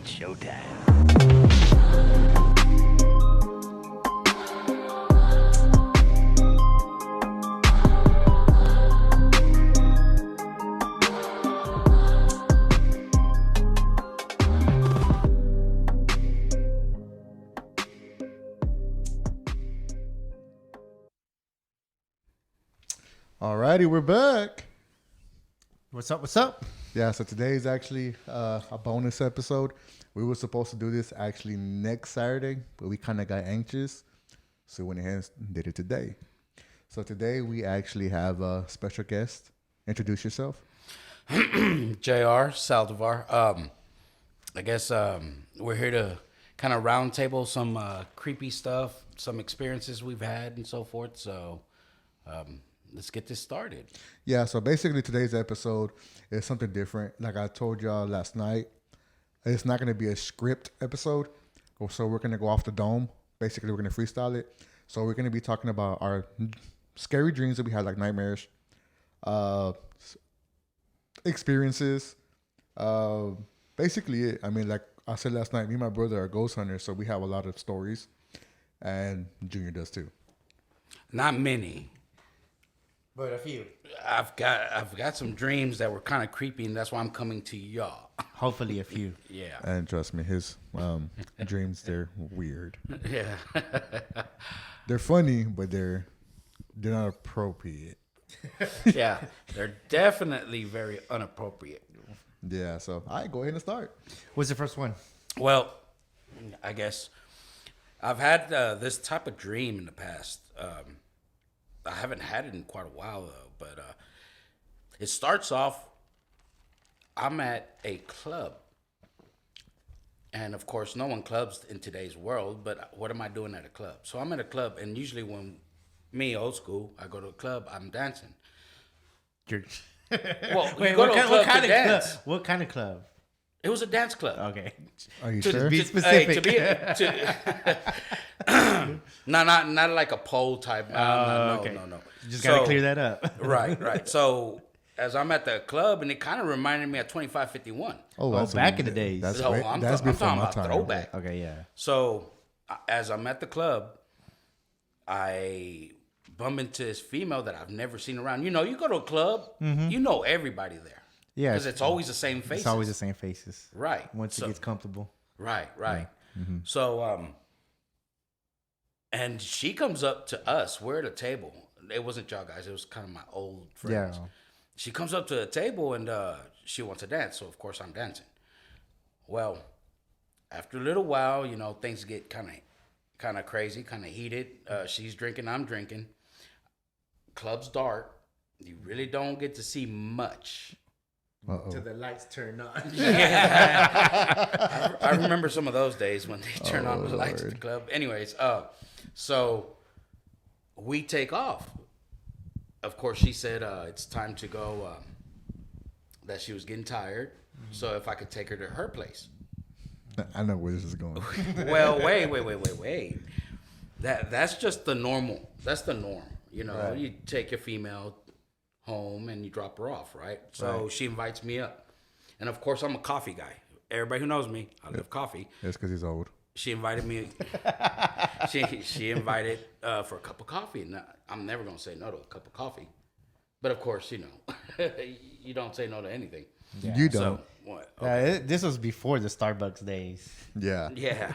It's showtime. Alrighty, we're back. What's up? What's up? Yeah, so today is actually a bonus episode. We were supposed to do this actually next Saturday, but we kind of got anxious, so we went ahead and did it today. So today we actually have a special guest. Introduce yourself. JR Saldivar. I guess we're here to kind of round table some creepy stuff, some experiences we've had and so forth. So let's get this started. Yeah, so basically today's episode is something different. Like I told y'all last night, it's not going to be a script episode. So we're going to go off the dome. Basically, we're going to freestyle it. So we're going to be talking about our scary dreams that we had, like nightmares, experiences. Basically it. I mean, like I said last night, me and my brother are ghost hunters, so we have a lot of stories. And Junior does too. Not many. But a few. I've got some dreams that were kind of creepy, and that's why I'm coming to y'all. Hopefully a few. Yeah. And trust me, his dreams, they're weird. Yeah. They're funny, but they're not appropriate. Yeah. They're definitely very inappropriate. Yeah, so all right, go ahead and start. What's the first one? Well, I guess I've had this type of dream in the past. I haven't had it in quite a while though, but it starts off. I'm at a club, and of course, no one clubs in today's world. But what am I doing at a club? So I'm at a club, and usually when me old school, I go to a club, I'm dancing. You're... Well, Wait, you go what to a kind, club what kind to of dance. club? What kind of club? It was a dance club. Okay. Are you To sure? be Hey, specific. not like a pole type. No. Just So- gotta clear that up. Right. So as I'm at the club, and it kind of reminded me of 2551. Oh, Oh, back in the days. That's, So way, I'm that's I'm before talking my about time. throwback. Okay, yeah. So as I'm at the club, I bump into this female that I've never seen around. You know, you go to a club, you know everybody there. Yeah. Because it's always the same faces. It's always the same faces. Right. Once So- it gets comfortable. Right. So, and she comes up to us. We're at a table. It wasn't y'all guys. It was kind of my old friends. Yeah. She comes up to a table and she wants to dance. So, of course, I'm dancing. Well, after a little while, you know, things get kind of crazy, kind of heated. She's drinking, I'm drinking. Club's dark. You really don't get to see much. Uh-oh. Till the lights turn on. I remember some of those days when they turn on the lights at the Lord. club. Anyways, so we take off. Of course, she said it's time to go, that she was getting tired. So if I could take her to her place. I know where this is going. Well, wait. That's just the normal. That's the norm. You know, Right. you take your female home and you drop her off, right? So Right. she invites me up. And of course, I'm a coffee guy. Everybody who knows me, I love coffee. That's because he's old. She invited me. she invited for a cup of coffee. And I'm never gonna say no to a cup of coffee, but of course, you know, you don't say no to anything. Yeah. You don't. So what? Okay. This was before the Starbucks days. Yeah. Yeah.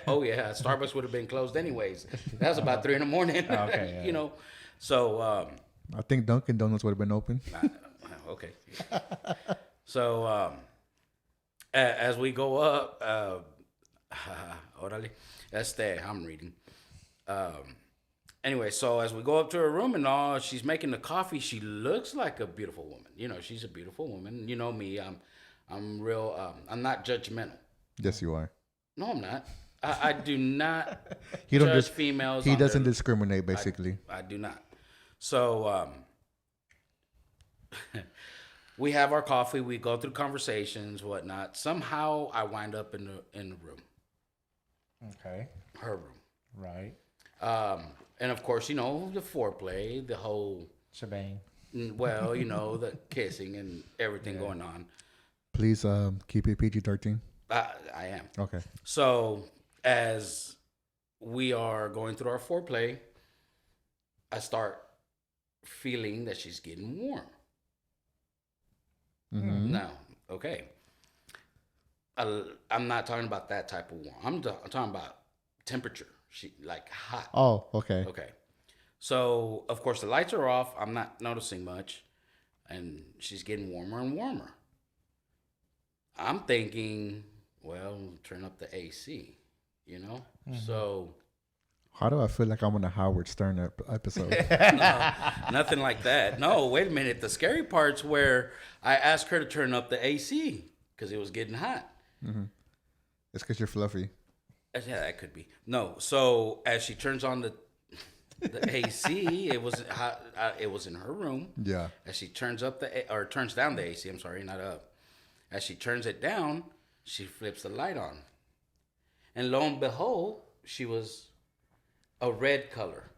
Oh yeah. Starbucks would have been closed anyways. That was about 3 a.m. Okay, yeah. You know. So I think Dunkin' Donuts would have been open. okay. So as we go up, orale, I'm reading. Anyway, so as we go up to her room and all, she's making the coffee. She looks like a beautiful woman. You know, she's a beautiful woman. You know me. I'm real. I'm not judgmental. Yes, you are. No, I'm not. I do not He don't judge dis- females. He on doesn't their- discriminate, basically. I do not. So we have our coffee. We go through conversations, whatnot. Somehow I wind up in the room, Okay. her room. Right. And of course, you know, the foreplay, the whole, Shebang. well, you know, the kissing and everything going on. Please keep it PG-13. I am. Okay. So as we are going through our foreplay, I start feeling that she's getting warm. Mm-hmm. Now, okay. I'm not talking about that type of warm. I'm talking about temperature. She like hot. Oh, okay. Okay. So of course the lights are off. I'm not noticing much, and she's getting warmer and warmer. I'm thinking, well, turn up the AC. You know. So How do I feel like I'm on a Howard Stern episode? no, nothing like that. No, wait a minute. The scary part's where I asked her to turn up the AC because it was getting hot. It's because you're fluffy. Yeah, that could be. No, so as she turns on the AC, it was hot. It was in her room. Yeah. As she turns down the AC. I'm sorry, not up. As she turns it down, she flips the light on, and lo and behold, she was a red color,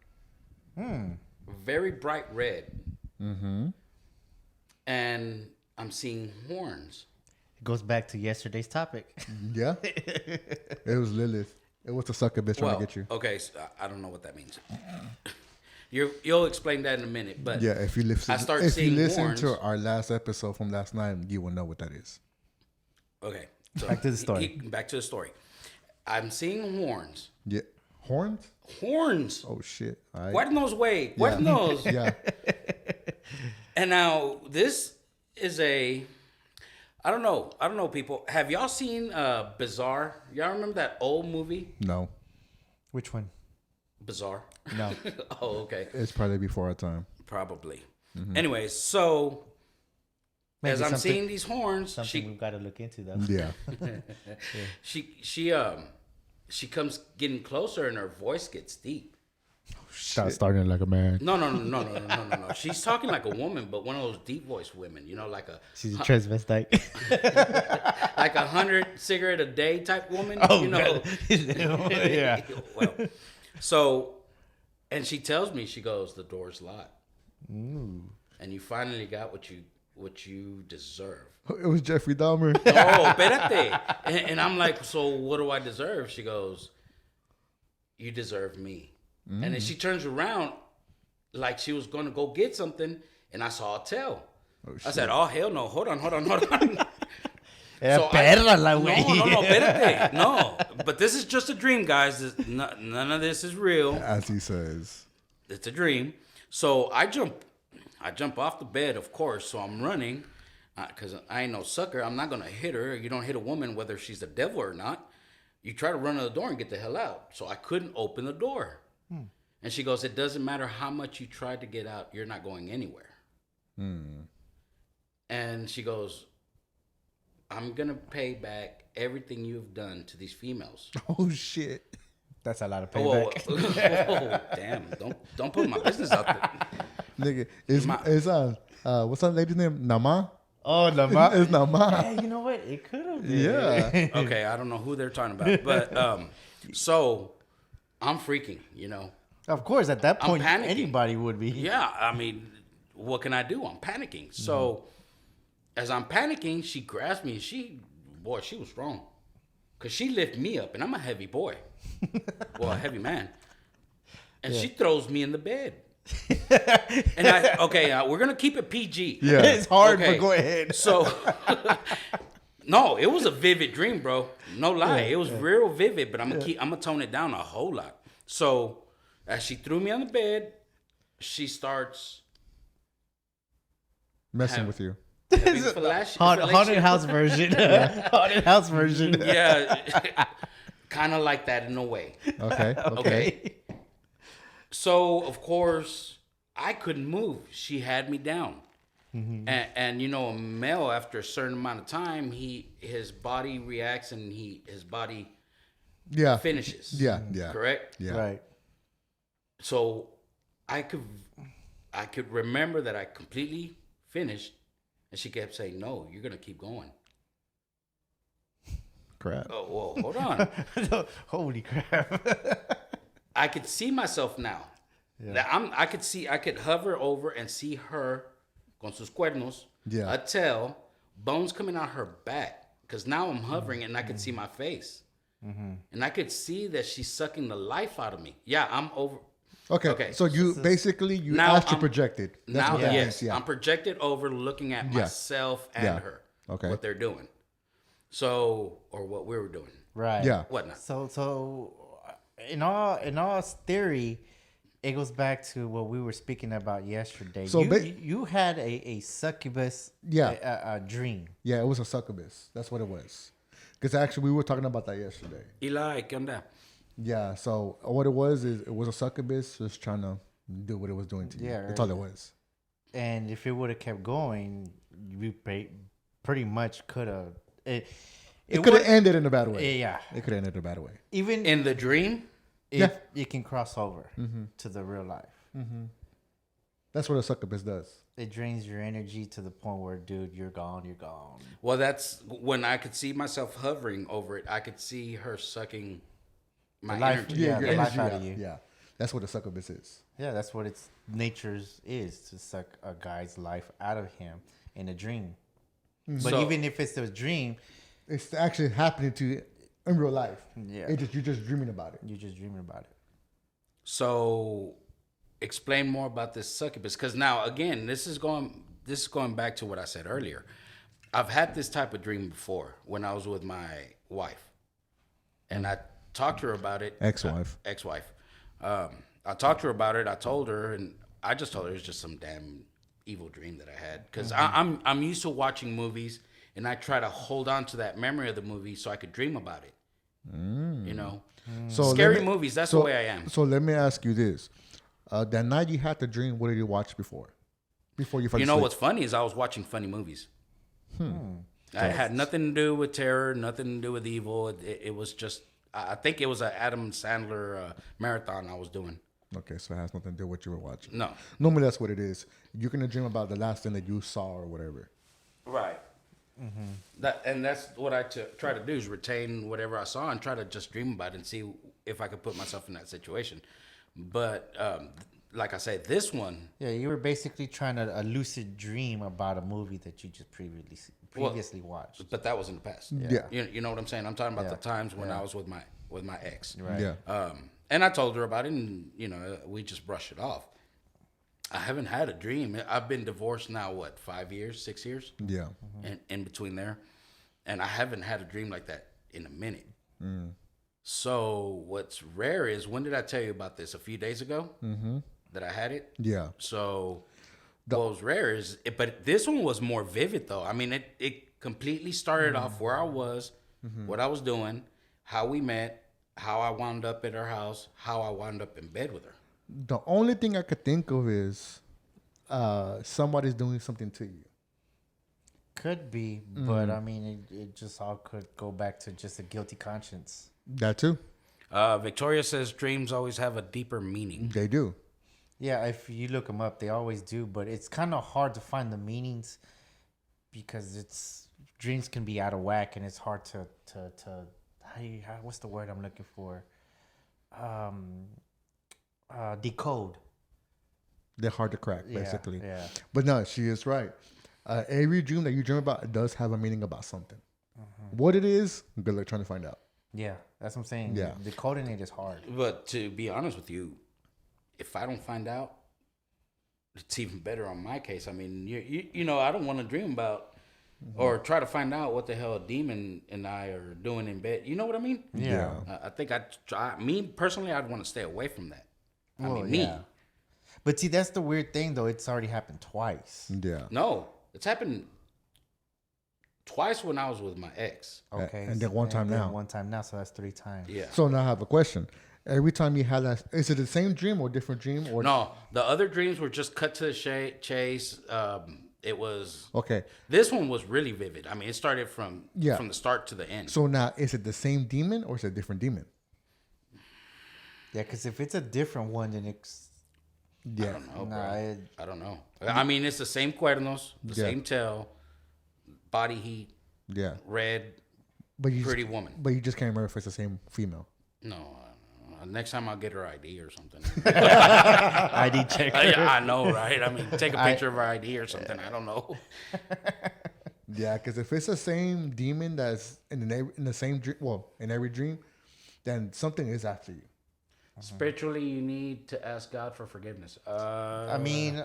very bright red. Mm-hmm. And I'm seeing horns. It goes back to yesterday's topic. Yeah. It was Lilith. It was the sucker bitch trying to get you. Okay, so I don't know what that means. You'll explain that in a minute. But Yeah, if you listen, I start if you seeing listen horns. to our last episode from last night, you will know what that is. Okay, so Back to the story. Back to the story. I'm seeing horns. Yeah. Horns? Horns. Oh shit. All right. Cuernos, way. Cuernos. Yeah. And now this is a. I don't know, people. Have y'all seen Bizarre? Y'all remember that old movie, No. Which one? Bizarre? No. Oh, okay. It's probably before our time. Probably. Anyways, so Maybe as I'm something- seeing these horns, Something we've got to look into, though. Yeah. she comes getting closer and her voice gets deep. Start starting like a man. No. She's talking like a woman, but one of those deep voice women, you know, like She's a transvestite. like 100 cigarette a day type woman. Oh, you know. yeah. Well, so, and she tells me, she goes, the door's locked, and you finally got what you deserve. It was Jeffrey Dahmer. Oh, espérate. And I'm like, so what do I deserve? She goes, you deserve me. And then she turns around like she was going to go get something, and I saw a tail. I said, oh, hell no. Hold on. Perra la No, güey. espérate. No, but this is just a dream, guys. None of this is real. As he says. It's a dream. So I jump off the bed, of course. So I'm running because I ain't no sucker. I'm not gonna hit her. You don't hit a woman whether she's the devil or not. You try to run to the door and get the hell out. So I couldn't open the door. And she goes, it doesn't matter how much you tried to get out. You're not going anywhere. And she goes, I'm gonna pay back everything you've done to these females. Oh shit. That's a lot of Whoa, payback. whoa, damn! Don't put my business out there. Nigga, it's what's that lady's name? Nama? Oh, Nama. It's Nama. Hey, you know what? It could have been. Yeah. Okay, I don't know who they're talking about, but so I'm freaking, you know. Of course, at that I'm point, panicking. anybody would be. Yeah, I mean, what can I do? I'm panicking. So as I'm panicking, she grabs me. She was strong, cause she lifted me up, and I'm a heavy boy, well, a heavy man, and she throws me in the bed. And we're gonna keep it PG. Yeah. It's hard, Okay. but go ahead. So, no, it was a vivid dream, bro. No lie, it was real vivid. But I'm gonna tone it down a whole lot. So, as she threw me on the bed, she starts Messing with you. having Haunted house version. Haunted house version. Yeah, kind of like that in a way. Okay. Okay. So of course I couldn't move. She had me down. And you know, a male after a certain amount of time, his body reacts and his body Yeah. finishes. Yeah. Correct? Yeah. Right. So I could remember that I completely finished, and she kept saying, "No, you're gonna keep going." Crap. Oh, whoa, hold on. Holy crap. I could see myself now. Yeah. I could hover over and see her con sus cuernos, Yeah. a tail, bones coming out her back, because now I'm hovering and I could see my face, and I could see that she's sucking the life out of me. Yeah, I'm over. Okay. So you basically you Now astral I'm- projected. That's Now, what that yes, means. Yeah. I'm projected over, looking at myself and Yeah. her. Okay. What they're doing. So, or what we were doing. Right. Yeah. Whatnot. So in all theory, it goes back to what we were speaking about yesterday. So you had a succubus Yeah. a dream. Yeah, it was a succubus. That's what it was. Because actually, we were talking about that yesterday. Eli, ¿qué onda? Yeah. So what it was is it was a succubus just trying to do what it was doing to you. Yeah, That's all it was. And if it would have kept going, you pretty much could have. It It could have would- ended in a bad way. Yeah. It could have ended in a bad way. Even In the dream? if it can cross over to the real life. That's what a succubus does. It drains your energy to the point where, dude, you're gone. Well, that's when I could see myself hovering over it. I could see her sucking my life- energy. Yeah, your the life energy out out. of you. Yeah. That's what a succubus is. Yeah, that's what its nature's is, to suck a guy's life out of him in a dream. But So- even if it's a dream, It's actually happening to you in real life. Yeah. You're just dreaming about it. you're just dreaming about it. So, explain more about this succubus, because now again, this is going back to what I said earlier. I've had this type of dream before when I was with my wife, and I talked to her about it. Ex-wife. Ex-wife. I talked to her about it. I told her, and I just told her it was just some damn evil dream that I had, because I'm used to watching movies, and I try to hold on to that memory of the movie so I could dream about it. You know. So Scary let me- movies, that's so- the way I am. So let me ask you this: that night you had the dream, what did you watch before? Before you fell You know asleep? what's funny is I was watching funny movies. I had nothing to do with terror, nothing to do with evil. It was just, I think it was an Adam Sandler marathon I was doing. Okay, so it has nothing to do with what you were watching. No. Normally that's what it is. You're gonna dream about the last thing that you saw or whatever. Right. That's what I try to do, is retain whatever I saw and try to just dream about it and see if I could put myself in that situation. But like I said, this one, Yeah, you were basically trying to a lucid dream about a movie that you just previously watched. but that was in the past. Yeah. You know what I'm saying? I'm talking about Yeah. the times when I was with my ex. Right. Yeah. And I told her about it, and we just brushed it off. I haven't had a dream. I've been divorced now, 5 years, 6 years? Yeah. And in between there. And I haven't had a dream like that in a minute. So what's rare is, when did I tell you about this? A few days ago that I had it? Yeah. So what was rare is, but this one was more vivid though. I mean, it completely started off where I was, what I was doing, how we met, how I wound up at her house, how I wound up in bed with her. The only thing I could think of is somebody's doing something to you. Could be, but I mean, it just all could go back to just a guilty conscience. That too. Victoria says dreams always have a deeper meaning. They do. Yeah, if you look them up, they always do, but it's kind of hard to find the meanings because dreams can be out of whack, and it's hard to what's the word I'm looking for? Decode. They're hard to crack, basically. Yeah. But no, she is right. Every dream that you dream about, it does have a meaning about something. What it is, good luck trying to find out. Yeah, that's what I'm saying. Yeah. Decoding it is hard. But to be honest with you, if I don't find out, it's even better on my case. I mean, you know, I don't want to dream about or try to find out what the hell a demon and I are doing in bed. You know what I mean? Yeah. I think me personally, I'd want to stay away from that. I Well, mean, me. yeah. But see, that's the weird thing, though. It's already happened twice. Yeah. No, it's happened twice when I was with my ex. Okay. And then one time now. One time now, so that's 3 times. Yeah. So now I have a question. Every time you had that, is it the same dream or different dream? Or No, the other dreams were just cut to the chase. It was Okay. This one was really vivid. I mean, it started from Yeah. the start to the end. So now, is it the same demon or is it a different demon? Yeah, because if it's a different one, then it's Yeah. I don't know, nah, bro. I don't know. I mean, it's the same cuernos, the Yeah. same tail, body heat, Yeah. red, But you pretty just, woman. But you just can't remember if it's the same female. No, I don't know. Next time I'll get her ID or something. ID checker. Yeah, I know, right? I mean, take a picture of her ID or something. I don't know. Yeah, because if it's the same demon that's in the same dream, well, in every dream, then something is after you. Spiritually, you need to ask God for forgiveness. I mean,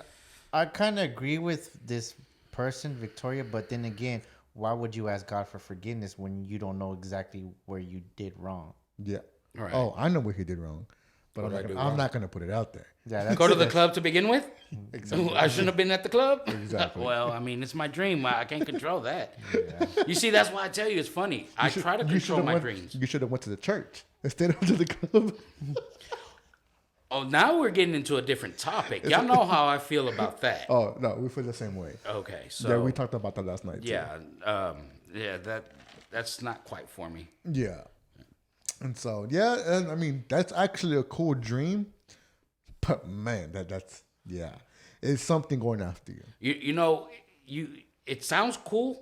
I kind of agree with this person, Victoria, but then again, why would you ask God for forgiveness when you don't know exactly where you did wrong? Yeah. Right. Oh, I know what he did wrong, but What did I do I'm wrong? not gonna put it out there. Yeah, Go to the club to begin with? Exactly. I shouldn't have been at the club? Exactly. Well, I mean, it's my dream. I can't control that. You see, that's why I tell you it's funny. I try to control my dreams. You should have went to the church instead of to the club. Oh, now we're getting into a different topic. Y'all know how I feel about that. Oh no, we feel the same way. Okay, so Yeah, we talked about that last night. Too. yeah, that's not quite for me. Yeah. And so and I mean that's actually a cool dream, but man, that's it's something going after you. You know, it sounds cool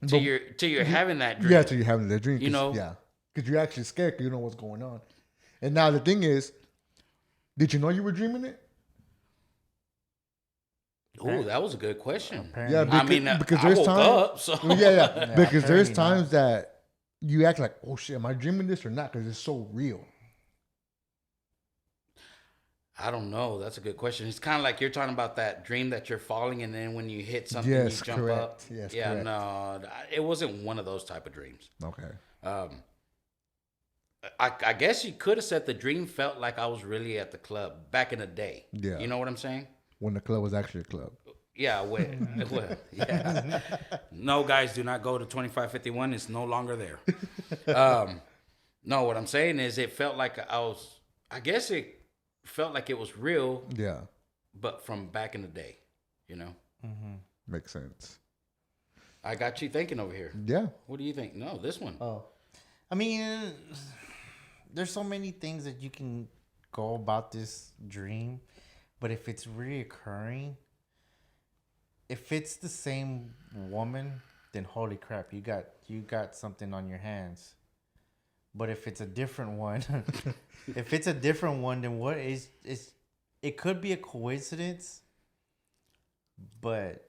till you're having that dream. Yeah, till you're having that dream. You know? Yeah, because you're actually scared because you know what's going on. And now the thing is, did you know you were dreaming it? Oh, that was a good question. Apparently. Yeah, not. because I there's woke times. up, so Yeah, because there's apparently not. times that you act like, oh shit, am I dreaming this or not? Because it's so real. I don't know. That's a good question. It's kind of like you're talking about that dream that you're falling, and then when you hit something, Yes, you jump correct. up. Yes, yeah, correct. no, it wasn't one of those type of dreams. Okay. I guess you could have said the dream felt like I was really at the club back in the day. Yeah. You know what I'm saying? When the club was actually a club. Yeah, well, yeah. No, guys, do not go to 2551. It's no longer there. No, what I'm saying is it felt like I guess it felt like it was real, Yeah. but from back in the day, you know? Makes sense. I got you thinking over here. Yeah. What do you think? No, this one. Oh, I mean, there's so many things that you can go about this dream, but if it's reoccurring, if it's the same woman, then holy crap, you got something on your hands. But if it's a different one, then what is it could be a coincidence, but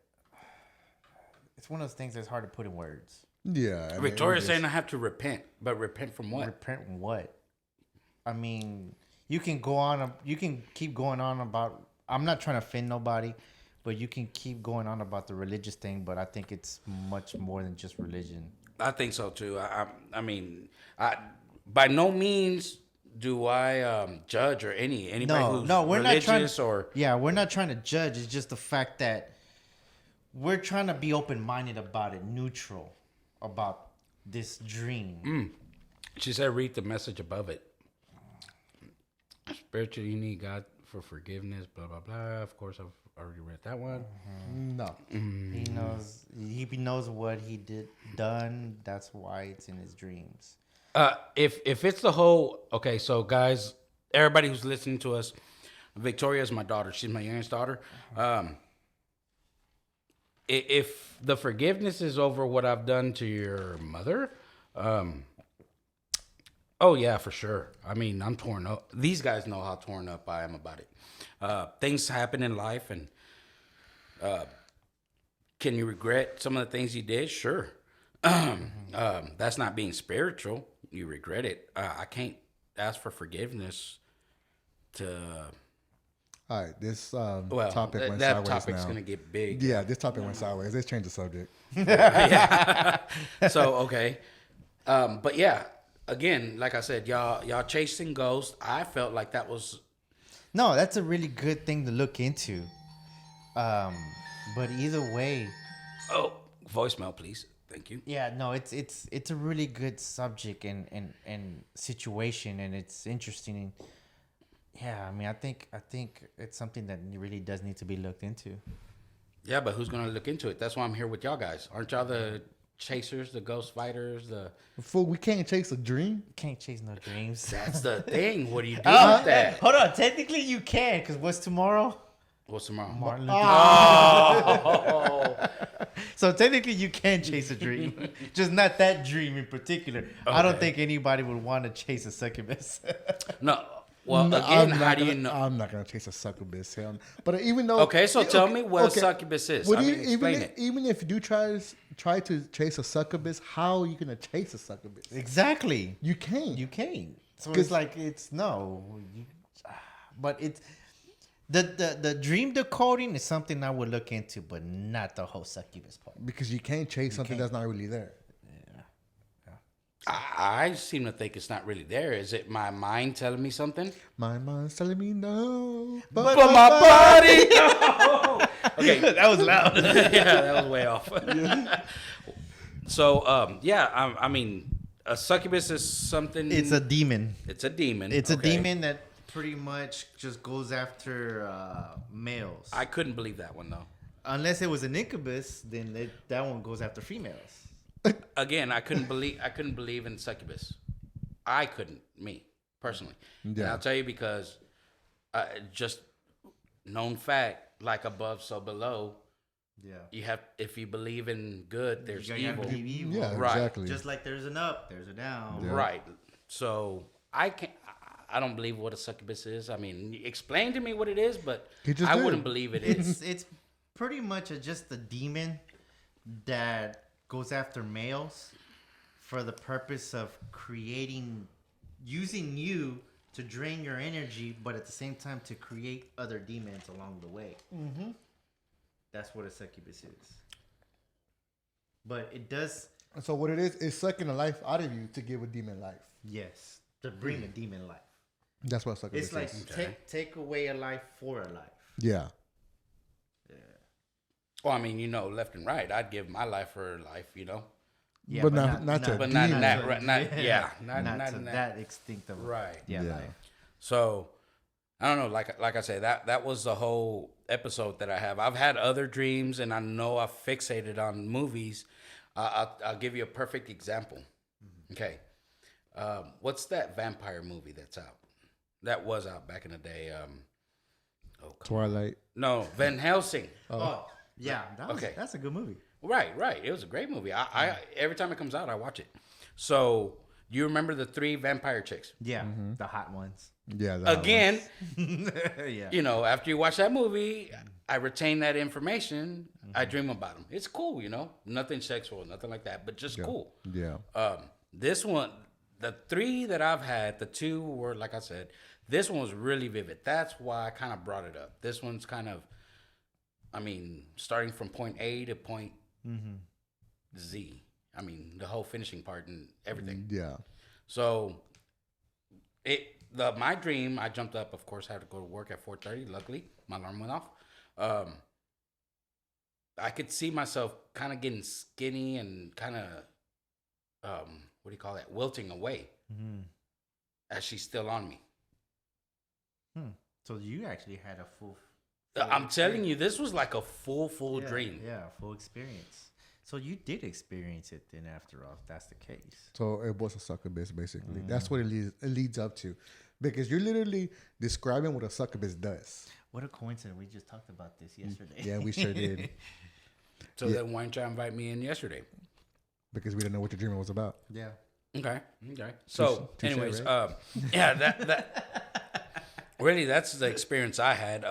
it's one of those things that's hard to put in words. Yeah. I mean, Victoria's saying I have to repent, but repent from what? Repent what? I mean, you can go on. You can keep going on about. I'm not trying to offend nobody, but you can keep going on about the religious thing. But I think it's much more than just religion. I think so too. I mean, by no means do I judge or anybody who's we're not trying religious or Yeah, we're not trying to judge. It's just the fact that we're trying to be open-minded about it, neutral about this dream. She said, read the message above it. Spiritually, you need God for forgiveness, blah, blah, blah. Of course, I've already read that one. No. He knows what he done. That's why it's in his dreams. If it's the whole... Okay, so guys, everybody who's listening to us, Victoria is my daughter. She's my youngest daughter. If the forgiveness is over what I've done to your mother... Oh, yeah, for sure. I mean, I'm torn up. These guys know how torn up I am about it. Things happen in life, and can you regret some of the things you did? Sure. That's not being spiritual. You regret it. I can't ask for forgiveness to... All right. This topic went that sideways topic's now. going to get big. Yeah, this topic went sideways. Let's change the subject. So, okay. But yeah, again, like I said, y'all chasing ghosts. I felt like that was... No, that's a really good thing to look into. But either way, Oh, voicemail, please. Thank you. yeah, no, it's a really good subject and situation, and it's interesting. Yeah, I mean, I think it's something that really does need to be looked into. Yeah, but who's going to look into it? That's why I'm here with y'all guys. Aren't y'all the chasers, the ghost fighters, the... Fool, we can't chase a dream. Can't chase no dreams. That's the thing. What do you do with that? Hold on, technically you can, because what's tomorrow? What's tomorrow? Martin Luther King. Oh. So technically you can chase a dream, just not that dream in particular. I don't think anybody would want to chase a succubus. No, Well, No, again, I'm how not do you gonna- know? I'm not gonna chase a succubus. Hell, but even though. Okay, so tell me what okay. a succubus is. But I mean, explain even it. even if you do try to chase a succubus, how are you gonna chase a succubus? Exactly. You can't. You can't. So 'Cause- it's like it's no. But it's the dream decoding is something I would look into, but not the whole succubus part. because you can't chase something that's not really there. I seem to think it's not really there. Is it my mind telling me something? My mind's telling me no, But my body. Okay, That was loud. yeah, that was way off. So, yeah, I mean, a succubus is something. It's a demon. It's a demon. It's a okay. demon that pretty much just goes after males. I couldn't believe that one though. Unless it was an incubus, then that one goes after females. Again, I couldn't believe in succubus. I couldn't, me personally. And Yeah. I'll tell you because, just known fact, like above, so below. Yeah. You have, if you believe in good, there's You have evil. to believe evil. Yeah, Right. exactly. Just like there's an up, there's a down. Yeah. Right. So I don't believe what a succubus is. I mean, explain to me what it is, but He just I did. wouldn't believe it is. It's pretty much just a demon that goes after males for the purpose of using you to drain your energy, but at the same time to create other demons along the way. Mm-hmm. That's what a succubus is. But it does, So what it is sucking the life out of you to give a demon life. yes, to bring a demon life. That's what a succubus It's like is. take away a life for a life. Yeah. Well, I mean, left and right. I'd give my life for life, Yeah, But not to But not demons. that, right, not not to in that extinct of Right. Yeah, Yeah. life. So I don't know. Like I say, that was the whole episode that I have. I've had other dreams, and I know I've fixated on movies. I'll give you a perfect example. Okay, what's that vampire movie that's out? That was out back in the day. Twilight. No, Van Helsing. Oh, yeah. Okay. That's a good movie. Right. It was a great movie. I every time it comes out, I watch it. So you remember the 3 vampire chicks? Yeah, the hot ones. Yeah. that Again, Yeah. after you watch that movie, I retain that information. I dream about them. It's cool, nothing sexual, nothing like that, but just cool. one. Yeah. This one, the 3 that I've had, the 2 were, like I said, this one was really vivid. That's why I kind of brought it up. This one's kind of, starting from point A to point Z. The whole finishing part and everything. Yeah. So, my dream, I jumped up, of course, I had to go to work at 4:30. Luckily, my alarm went off. I could see myself kind of getting skinny and kind of, what do you call that? Wilting away as she's still on me. So you actually had a full I'm telling you, this was like a full dream. Yeah, full experience. So you did experience it then after all, if that's the case. So it was a succubus, basically. That's what it leads up to. Because you're literally describing what a succubus does. What a coincidence. We just talked about this yesterday. Yeah, we sure did. So then why didn't you invite me in yesterday? Because we didn't know what your dream was about. Yeah. Okay. So, Touche, anyways, right? yeah, that really, that's the experience I had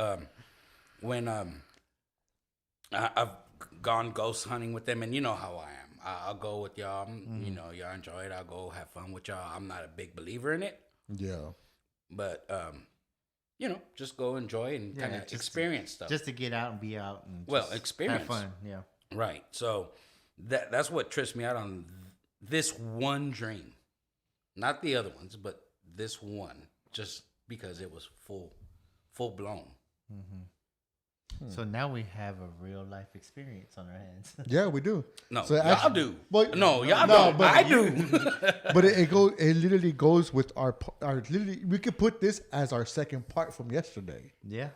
when I've gone ghost hunting with them, and you know how I am. I'll go with y'all. Y'all enjoy it. I'll go have fun with y'all. I'm not a big believer in it, Yeah. but just go enjoy and Yeah, kind of just experience stuff. Just to get out and be out and just experience. have fun. Yeah. Right. So that's what trips me out on this one dream. Not the other ones, but this one. Just because it was full blown. So now we have a real life experience on our hands. Yeah, we do. No, So y'all actually- do. But- No, y'all No, don't. but I do. But it literally goes with our literally, we could put this as our second part from yesterday. Yeah.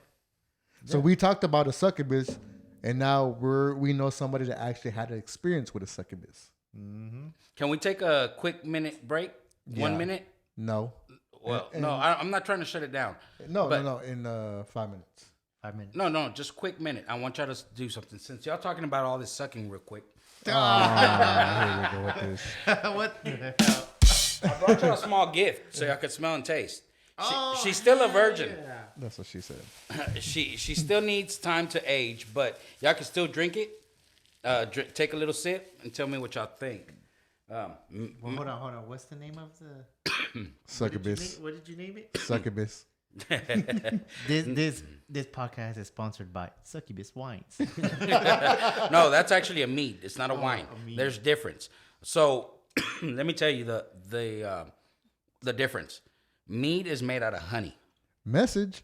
So we talked about a succubus, and now we know somebody that actually had an experience with a succubus. Can we take a quick minute break? 1 Yeah. minute? No. Well, no, I'm not trying to shut it down. No, But- no, in 5 minutes. 5 minutes. No, just quick minute. I want y'all to do something. Since y'all talking about all this sucking real quick. Here we go with this. What the hell? I brought y'all a small gift so y'all could smell and taste. She's still a virgin. That's what she said. She still needs time to age, but y'all can still drink it. Take a little sip and tell me what y'all think. Well, hold on. What's the name of the Succubus. What did you name it? Succubus. This podcast is sponsored by Succubus Wines. No, that's actually a mead. It's not a wine. a mead. There's difference. So let me tell you the difference. Mead is made out of honey. Message.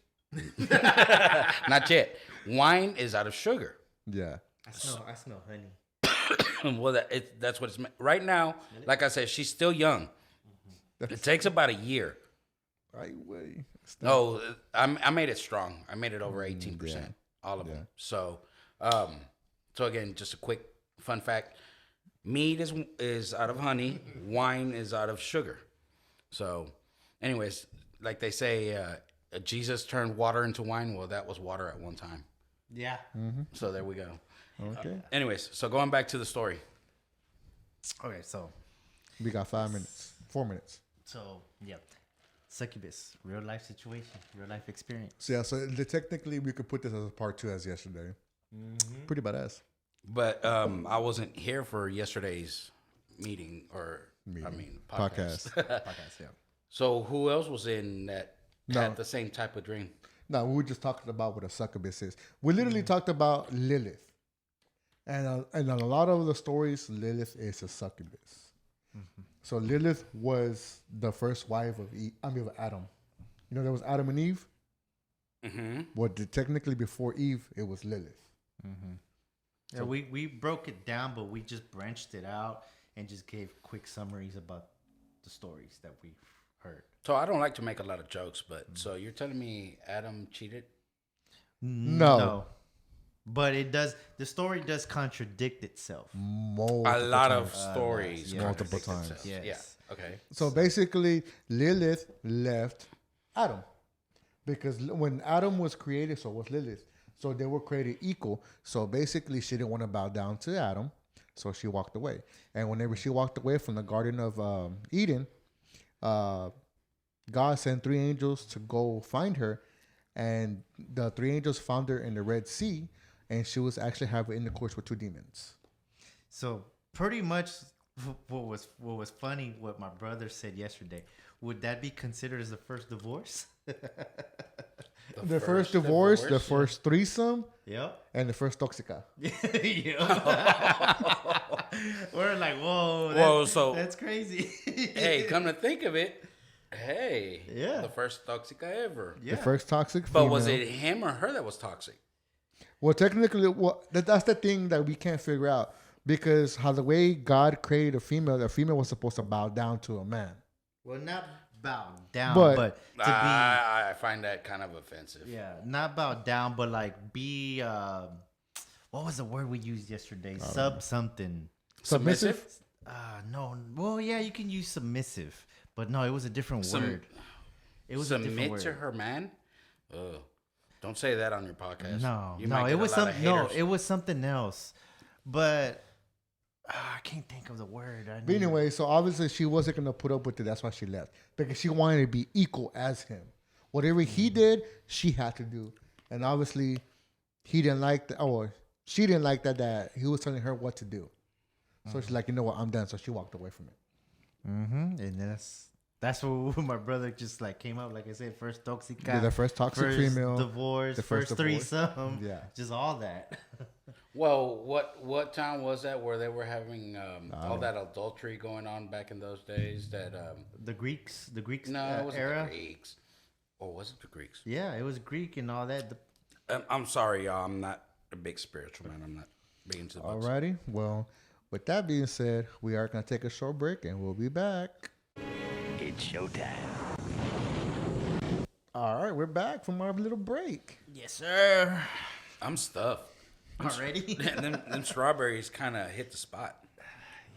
Not yet. Wine is out of sugar. Yeah. I smell honey. Well, that's what it's right now. Like I said, she's still young. It takes about a year. Right way. No, I made it strong. I made it over 18%. All of them. So, so again, just a quick fun fact: mead is out of honey. Wine is out of sugar. So, anyways, like they say, Jesus turned water into wine. Well, that was water at one time. Yeah. So there we go. Okay. Anyways, so going back to the story. Okay, so We got 5 minutes. 4 minutes. yeah, Succubus, real life situation, real life experience. So yeah, technically we could put this as a part 2 as yesterday. Pretty badass. But I wasn't here for yesterday's meeting podcast. Podcast, yeah. So who else was in that No. had the same type of dream? No, we were just talking about what a succubus is. We literally talked about Lilith. And in a lot of the stories, Lilith is a succubus. So Lilith was the first wife of Adam. You know, there was Adam and Eve. Mm-hmm. Well, technically before Eve, it was Lilith. Yeah, we broke it down, but we just branched it out and just gave quick summaries about the stories that we've heard. So I don't like to make a lot of jokes, but so you're telling me Adam cheated? No. But it does. The story does contradict itself. Multiple A lot times. of stories. yeah. Multiple contradict times. themselves. Yes. Yeah. Okay. So basically, Lilith left Adam. Because when Adam was created, so was Lilith. So they were created equal. So basically, she didn't want to bow down to Adam. So she walked away. And whenever she walked away from the Garden of Eden, God sent 3 angels to go find her. And the 3 angels found her in the Red Sea. And she was actually having intercourse with 2 demons. So pretty much, what was funny, what my brother said yesterday. Would that be considered as the first divorce? The first divorce, the first threesome, Yep. and the first toxica. We're like, whoa. Whoa, so- that's crazy. Hey, come to think of it, hey, Yeah. the first toxica ever. Yeah. The first toxic But female. was it him or her that was toxic? Well, technically, that's the thing that we can't figure out. Because how the way God created the female was supposed to bow down to a man. Well, not bow down, But- but to be. I find that kind of offensive. Yeah, not bow down, but like be. What was the word we used yesterday? Something. Submissive? No. Well, yeah, you can use submissive, but no, it was a different word. It was a different Submit word. to her man? Ugh. Don't say that on your podcast. No, You no, might it get was a lot of some. No, haters. it was something else, but I can't think of the word. But anyway, so obviously she wasn't going to put up with it. That's why she left. Because she wanted to be equal as him. Whatever he did, she had to do. And obviously, he didn't like that. Or she didn't like that he was telling her what to do. So she's like, you know what, I'm done. So she walked away from it. And that's what my brother just like came up. Like I said, first toxic, Yeah, the first toxic female, divorce, the first first divorce. threesome, Yeah. just all that. Well, what town was that where they were having all that adultery going on back in those days? That the Greeks, no, it wasn't era. the Greeks. Or was it the Greeks? Yeah, it was Greek and all that. I'm sorry, y'all. I'm not a big spiritual man. I'm not big into the books. Alrighty. Well, with that being said, we are going to take a short break and we'll be back. It's showtime. All right, we're back from our little break. Yes, sir. I'm stuffed. Already? them strawberries kind of hit the spot.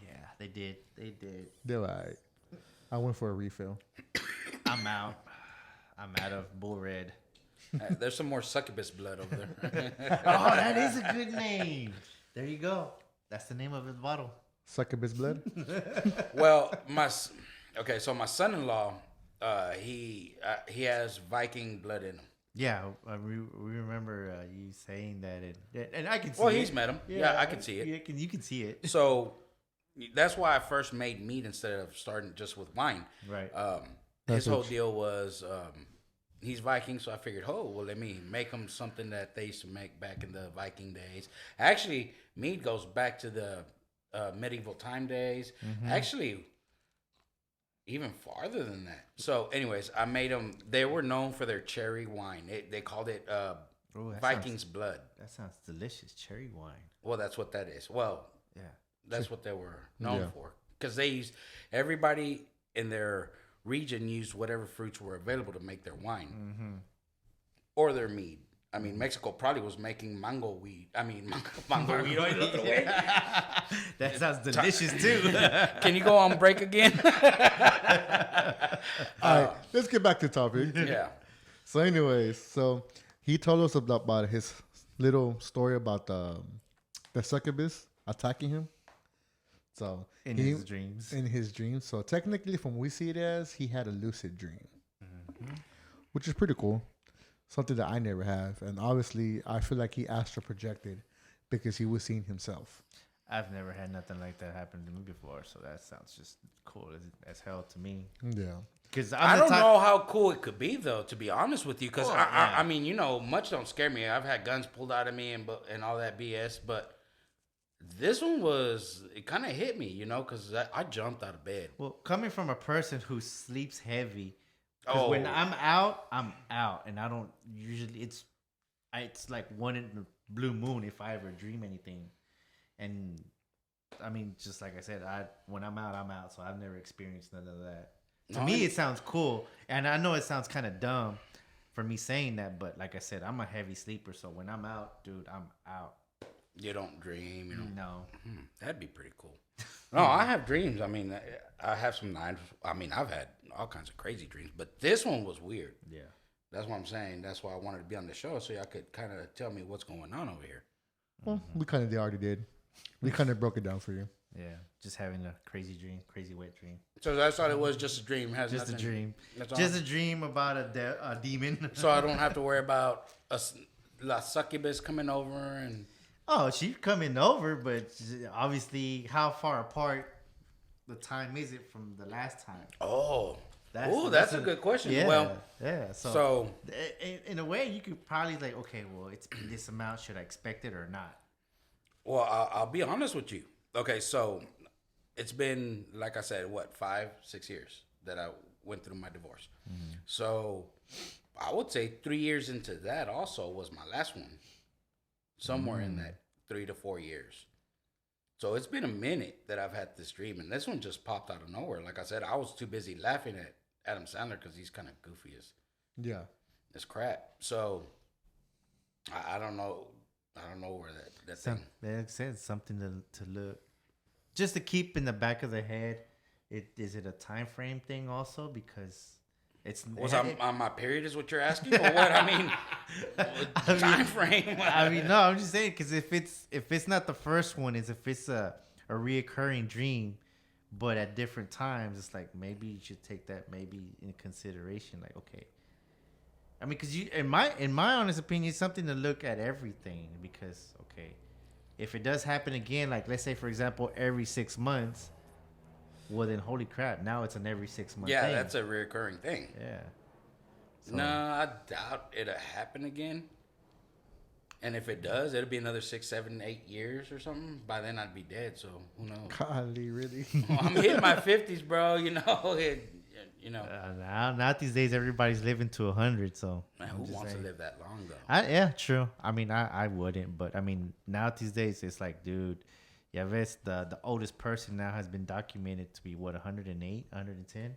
Yeah, they did. They did. They're all right. I went for a refill. I'm out. I'm out of Bull Red. There's some more succubus blood over there. Oh, that is a good name. There you go. That's the name of his bottle. Succubus blood? Well, so my son-in-law, He has Viking blood in him. Yeah, we remember you saying that, and I can see. Well, it. he's met him. Yeah, I can see it. You can see it. So that's why I first made meat instead of starting just with wine. Right. His whole deal was he's Viking, so I figured, oh, well, let me make him something that they used to make back in the Viking days. Actually, meat goes back to the medieval time days. Actually, even farther than that. So, anyways, I made them. They were known for their cherry wine. They called it Viking's blood. That sounds delicious. Cherry wine. Well, that's what that is. Well, Yeah. that's what they were known for. Because they used, everybody in their region used whatever fruits were available to make their wine or their mead. I mean, Mexico probably was making mango weed. I mean, mango weed. That sounds delicious too. Can you go on break again? All right, let's get back to the topic. Yeah. So, anyways, so he told us about his little story about the succubus attacking him. So In his dreams. In his dreams. So technically, from what we see it as, he had a lucid dream, which is pretty cool. Something that I never have, and obviously, I feel like he astral projected because he was seeing himself. I've never had nothing like that happen to me before, so that sounds just cool as hell to me. Yeah. Because I don't know how cool it could be, though, to be honest with you. Because, I mean, you know, much don't scare me. I've had guns pulled out of me and all that BS. But this one it kind of hit me, you know, because I jumped out of bed. Well, coming from a person who sleeps heavy, because when I'm out, and I don't usually. It's like one in the blue moon if I ever dream anything, and I mean, just like I said, when I'm out. So I've never experienced none of that. To me, it sounds cool, and I know it sounds kind of dumb for me saying that, but like I said, I'm a heavy sleeper, so when I'm out, dude, I'm out. You don't dream, you know? No. That'd be pretty cool. No, I have dreams. I mean, I have some nights. I mean, I've had all kinds of crazy dreams, but this one was weird. Yeah. That's what I'm saying. That's why I wanted to be on the show, so y'all could kind of tell me what's going on over here. Well, we kind of already did. We kind of broke it down for you. Yeah. Just having a crazy dream, crazy wet dream. So that's all it was, just a dream. Has Just a nothing- dream. That's all. Just a dream about a demon. So I don't have to worry about la succubus coming over and. Oh, she's coming over, but obviously, how far apart the time is it from the last time? Oh, that's a good question. Yeah, Well, yeah. So in a way, you could probably like, okay, well, it's this amount. Should I expect it or not? well, I'll be honest with you. Okay, so it's been, like I said, 5-6 years that I went through my divorce. So I would say 3 years into that also was my last one. Somewhere in that 3 to 4 years. So it's been a minute that I've had this dream, and this one just popped out of nowhere. Like I said, I was too busy laughing at Adam Sandler because he's kind of goofy as crap. So I don't know. I don't know where that thing. Like I said, something to look, just to keep in the back of the head. Is it a time frame thing also? Because it's on my period is what you're asking, or what? I mean, time frame. I mean, no, I'm just saying because if it's not the first one, if it's a reoccurring dream, but at different times, it's like maybe you should take that maybe in consideration. Like, okay, I mean, because in my honest opinion, it's something to look at everything. Because okay, if it does happen again, like let's say for example, every 6 months. Well, then, holy crap! Now it's an every 6 month. Yeah, thing. that's a recurring thing. Yeah. So, No, I doubt it'll happen again. And if it does, it'll be another 6, 7, 8 years or something. By then, I'd be dead. So who knows? Golly, really? Well, I'm hitting my 50s, bro. You know, now these days everybody's living to 100. So Man, who wants to live that long though? yeah, true. I mean, I wouldn't, but I mean, now these days it's like, dude. Yeah, the oldest person now has been documented to be 108, 110.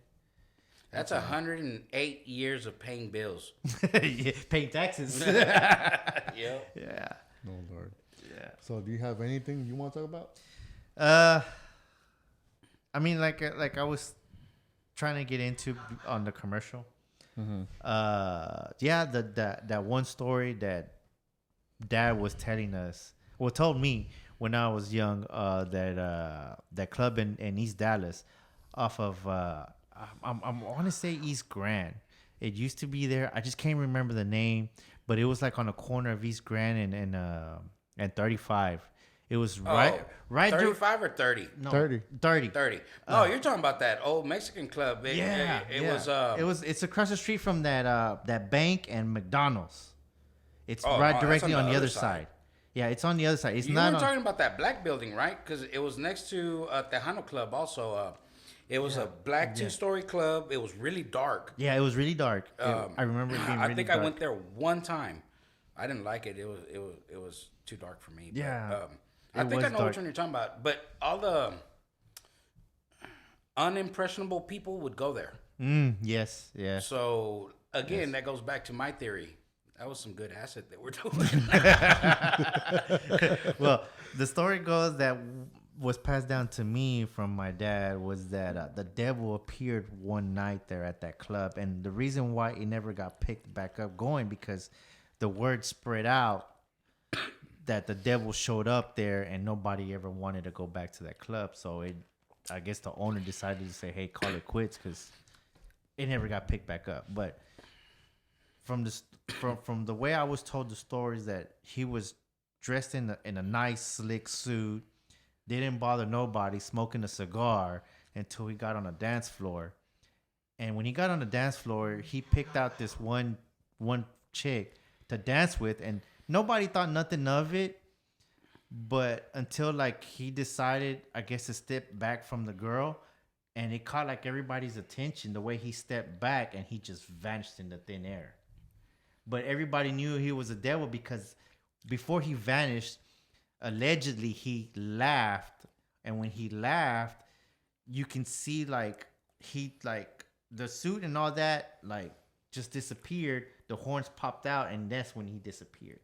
That's 108 years of paying bills. Yeah, paying taxes. Yep. Yeah. Oh, Lord. Yeah. So, do you have anything you want to talk about? I mean, like I was trying to get into on the commercial. Yeah, that one story that Dad was telling us, told me when I was young, that club in East Dallas, off of I want to say East Grand. It used to be there. I just can't remember the name, but it was like on the corner of East Grand and 35. It was right 35 or 30? no, 30. 30. 30. No, you're talking about that old Mexican club. It was it's across the street from that bank and McDonald's. It's Oh, right no, directly that's on the other side. Yeah, it's on the other side. It's You not were on. talking about that black building, right? Because it was next to Tejano Club also. It was a black two-story club. It was really dark. Yeah, it was really dark. I remember it being I really think dark. I went there one time. I didn't like it. It was too dark for me. But, Yeah, I it think I was know dark. which one you're talking about. But all the unimpressionable people would go there. Yes. So again, that goes back to my theory. That was some good acid that we're doing. Well, the story goes that was passed down to me from my dad was that the devil appeared one night there at that club, and the reason why it never got picked back up going because the word spread out that the devil showed up there, and nobody ever wanted to go back to that club. So I guess the owner decided to say, "Hey, call it quits," because it never got picked back up. But from the way I was told the stories that he was dressed in a nice slick suit, didn't bother nobody, smoking a cigar until he got on a dance floor. And when he got on the dance floor, he picked out this one chick to dance with, and nobody thought nothing of it. But until like he decided, I guess, to step back from the girl, and it caught like everybody's attention the way he stepped back, and he just vanished into thin air. But everybody knew he was a devil because before he vanished, allegedly he laughed, and when he laughed, you can see like the suit and all that like just disappeared. The horns popped out, and that's when he disappeared.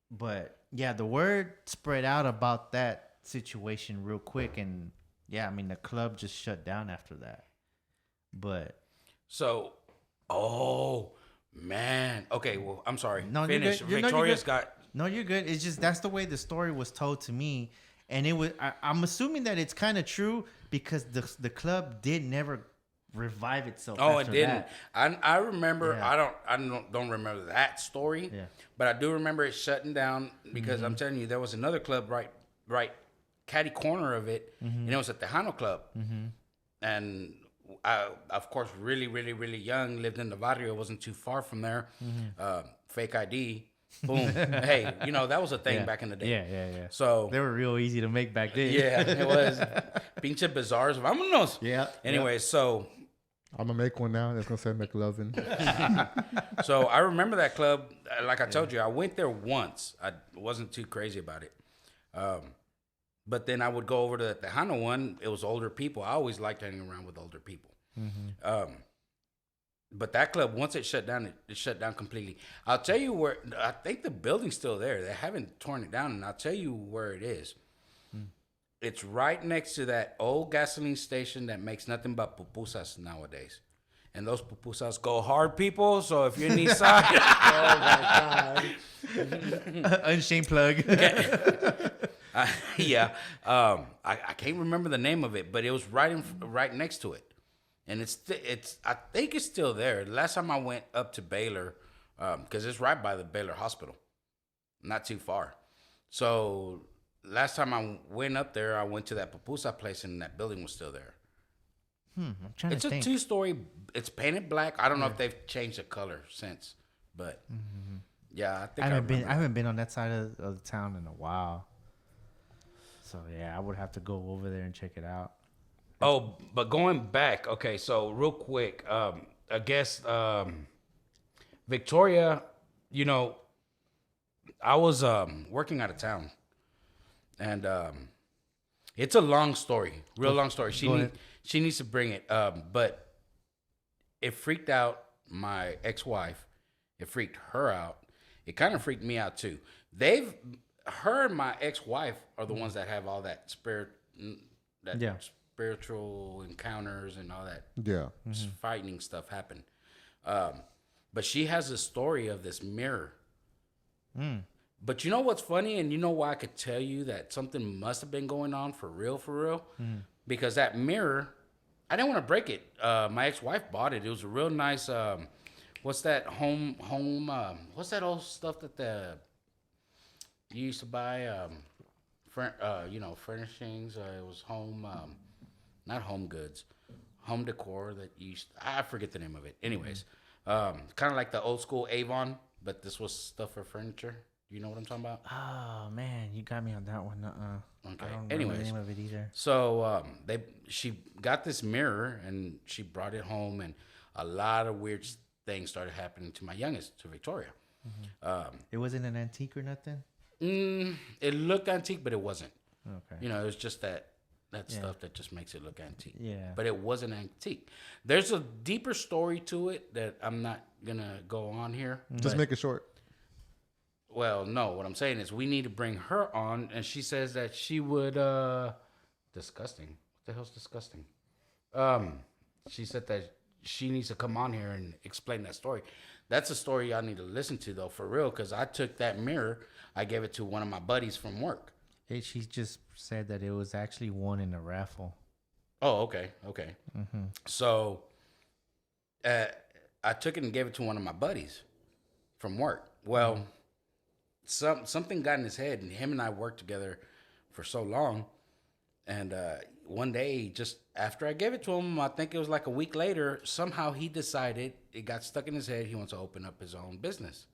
But yeah, the word spread out about that situation real quick, and yeah, I mean the club just shut down after that. But So, oh man. Okay, well, I'm sorry. No, you're Finish. good. You're Victoria's good. got. No, you're good. It's just that's the way the story was told to me, and it was. I'm assuming that it's kind of true because the club did never revive itself. Oh, it after didn't. that. I remember. Yeah. I don't remember that story. Yeah. But I do remember it shutting down because I'm telling you, there was another club right, catty corner of it, and it was at the Tejano Club, and I, of course, really, really, really young, lived in the barrio, wasn't too far from there. Fake ID, boom. Hey, that was a thing back in the day. Yeah. So They were real easy to make back then. yeah, it was pinche bazaars. Vámonos. Yeah. Anyway, so I'm gonna make one now that's gonna say McLovin. So I remember that club. Like I told you, I went there once. I wasn't too crazy about it. But then I would go over to the Tejano one. It was older people. I always liked hanging around with older people. But that club, once it shut down, it shut down completely. I'll tell you where. I think the building's still there. They haven't torn it down, and I'll tell you where it is. It's right next to that old gasoline station that makes nothing but pupusas nowadays. And those pupusas go hard, people. So if you're in the east side, Unashamed plug. yeah, I can't remember the name of it, but it was right next to it, and it's I think it's still there. Last time I went up to Baylor, because it's right by the Baylor Hospital, not too far. So last time I went up there, I went to that pupusa place, and that building was still there. I'm trying It's to a think. 2-story. It's painted black. I don't know if they've changed the color since, but yeah, I think I haven't been on that side of the town in a while. So yeah, I would have to go over there and check it out. Oh, but going back, okay, so real quick, I guess Victoria, I was working out of town, and it's a long story, long story. She needs to bring it, but it freaked out my ex-wife. It freaked her out. It kind of freaked me out too. Her and my ex-wife are the ones that have all that spiritual encounters and all that Yeah. frightening stuff happen. But she has a story of this mirror. But you know what's funny, and you know why I could tell you that something must have been going on for real? Because that mirror I didn't want to break it. My ex-wife bought it. It was a real nice. What's that home? What's that old stuff that you used to buy? Furnishings. It was home, not home goods, home decor that you used. I forget the name of it. Anyways, kind of like the old school Avon, but this was stuff for furniture. Do you know what I'm talking about? Oh man, you got me on that one. Okay. I don't remember Anyways, the name of it either. so she got this mirror and she brought it home, and a lot of weird things started happening to my youngest, to Victoria. It wasn't an antique or nothing. It looked antique, but it wasn't. Okay. You know, it was just that stuff that just makes it look antique. Yeah. But it wasn't antique. There's a deeper story to it that I'm not gonna go on here. Just make it short. Well, no. What I'm saying is we need to bring her on, and she says that she would. Disgusting. What the hell's disgusting? She said that she needs to come on here and explain that story. That's a story y'all need to listen to, though, for real, because I took that mirror, I gave it to one of my buddies from work. She just said that it was actually won in a raffle. Oh, okay. So, I took it and gave it to one of my buddies from work. Well, something got in his head, and him and I worked together for so long. And one day, just after I gave it to him, I think it was like a week later, somehow he decided, it got stuck in his head, he wants to open up his own business.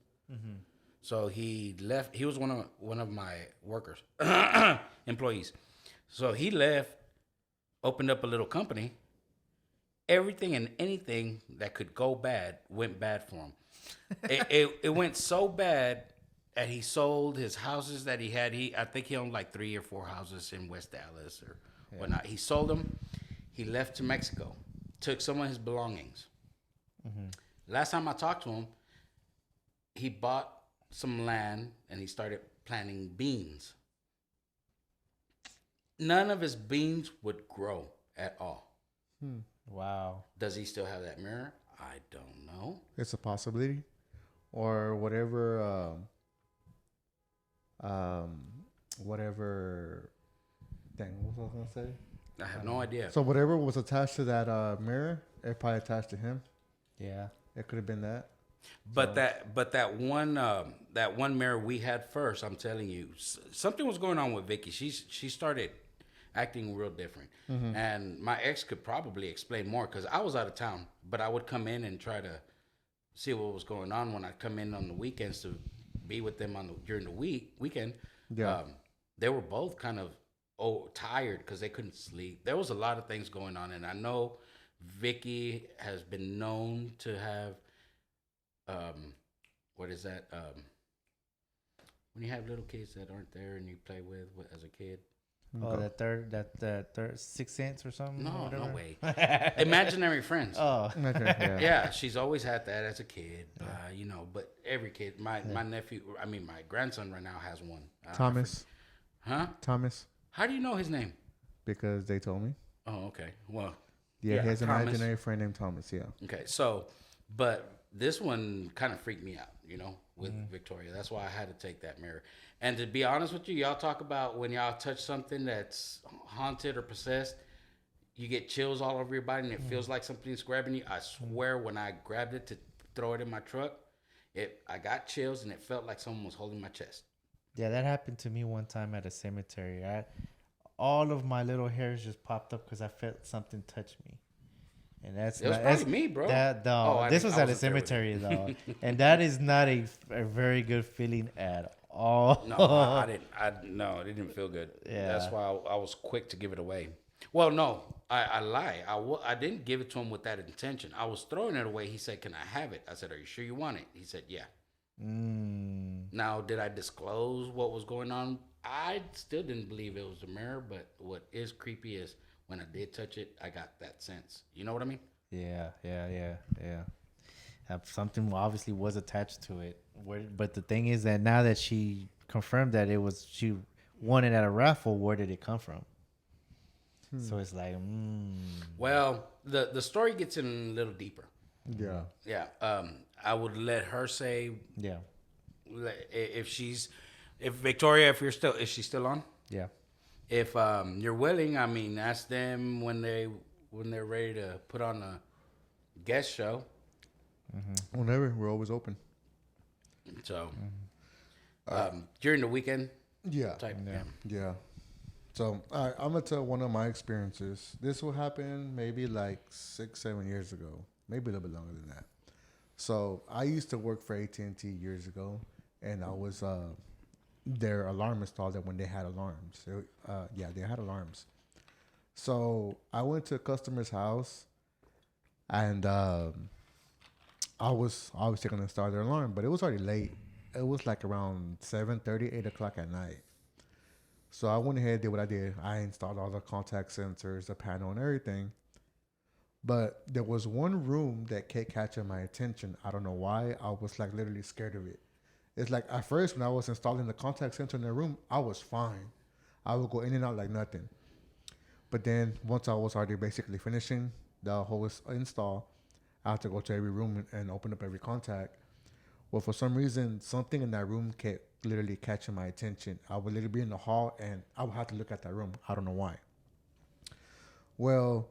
So he left. He was one of my workers, employees. So he left, opened up a little company. Everything and anything that could go bad went bad for him. It went so bad that he sold his houses that he had. I think he owned like 3 or 4 houses in West Dallas or whatnot. He sold them. He left to Mexico, took some of his belongings. Last time I talked to him, he bought some land and he started planting beans. None of his beans would grow at all. Wow. Does he still have that mirror? I don't know. It's a possibility, or whatever. Whatever. Dang, what was I gonna say? I have no idea. So whatever was attached to that mirror, it probably attached to him. Yeah. It could have been that. But that one mirror we had first, I'm telling you, something was going on with Vicky. She started acting real different, and my ex could probably explain more because I was out of town. But I would come in and try to see what was going on when I come in on the weekends to be with them during the weekend. Yeah. They were both kind of tired because they couldn't sleep. There was a lot of things going on, and I know Vicky has been known to have. What is that? When you have little kids that aren't there and you play with as a kid. Oh, that third Sixth Sense or something? No, or no way. Imaginary friends. Oh. Okay, Yeah, she's always had that as a kid. But every kid, my nephew, my grandson right now has one. Thomas. Huh? Thomas. How do you know his name? Because they told me. Oh, okay. Well, Yeah, he has an Thomas. imaginary friend named Thomas. Yeah. Okay, so, but this one kind of freaked me out, with Victoria. That's why I had to take that mirror. And to be honest with you, y'all talk about when y'all touch something that's haunted or possessed, you get chills all over your body and it feels like something's grabbing you. I swear when I grabbed it to throw it in my truck, I got chills and it felt like someone was holding my chest. Yeah, that happened to me one time at a cemetery. All of my little hairs just popped up because I felt something touch me. And that's probably me, bro. This was at a cemetery though, and that is not a very good feeling at all. No, I didn't. No, it didn't feel good. Yeah. That's why I was quick to give it away. Well, no, I lie. I didn't give it to him with that intention. I was throwing it away. He said, "Can I have it?" I said, "Are you sure you want it?" He said, "Yeah." Now, did I disclose what was going on? I still didn't believe it was a mirror, but what is creepy is when I did touch it, I got that sense. You know what I mean? Yeah. Something obviously was attached to it. But the thing is that now that she confirmed that she won it at a raffle, where did it come from? So it's like, Well, the story gets in a little deeper. Yeah. Yeah. I would let her say yeah, if Victoria, is she still on? yeah. If you're willing, ask them when they when they're ready to put on a guest show. Whenever, we're always open. So during the weekend Yeah. type. Yeah. So I'm gonna tell one of my experiences. This will happen maybe like 6-7 years ago, maybe a little bit longer than that. So I used to work for AT&T years ago, and I was their alarm installer when they had alarms. They had alarms. So I went to a customer's house, and I was obviously gonna install their alarm, but it was already late. It was like around 7:30, 8 o'clock at night. So I went ahead and did what I did. I installed all the contact sensors, the panel, and everything. But there was one room that kept catching my attention. I don't know why. I was like literally scared of it. It's like at first when I was installing the contact sensor in the room, I was fine. I would go in and out like nothing. But then once I was already basically finishing the whole install, I had to go to every room and open up every contact. Well, for some reason, something in that room kept literally catching my attention. I would literally be in the hall and I would have to look at that room. I don't know why. Well,